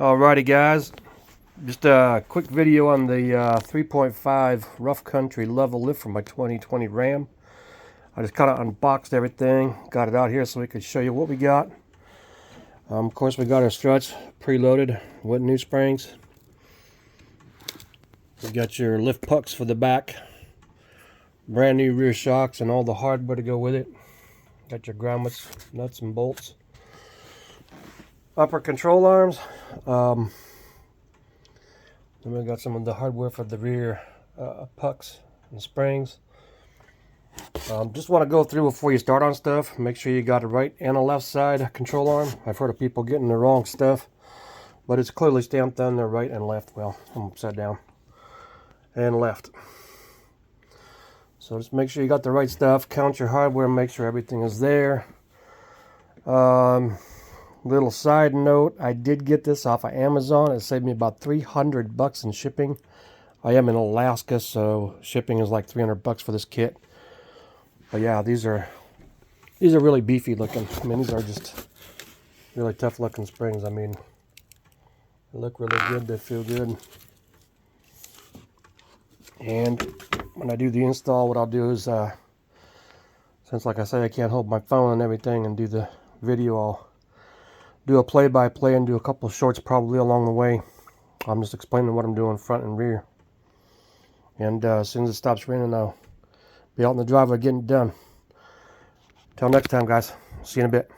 Alrighty guys, just a quick video on the 3.5 Rough Country level lift from my 2020 Ram. I just kind of unboxed everything, got it out here so we could show you what we got. Of course we got our struts preloaded with new springs. We got your lift pucks for the back, brand new rear shocks and all the hardware to go with it. Got your grommets, nuts and bolts. Upper control arms. Then we got some of the hardware for the rear pucks and springs. Just want to go through before you start on stuff. Make sure you got a right and a left side control arm. I've heard of people getting the wrong stuff, but it's clearly stamped on the right and left. Well, I'm upside down. And left. So just make sure you got the right stuff. Count your hardware. Make sure everything is there. Little side note, I did get this off of Amazon. It saved me about $300 in shipping. I am in Alaska, so shipping is like $300 for this kit. But yeah, these are really beefy looking. I mean, these are just really tough looking springs. I mean, they look really good. They feel good. And when I do the install, what I'll do is, since like I say, I can't hold my phone and everything and do the video, I'll do a play-by-play and do a couple of shorts probably along the way. I'm just explaining what I'm doing front and rear. And as soon as it stops raining, I'll be out in the driveway getting it done. Till next time, guys. See you in a bit.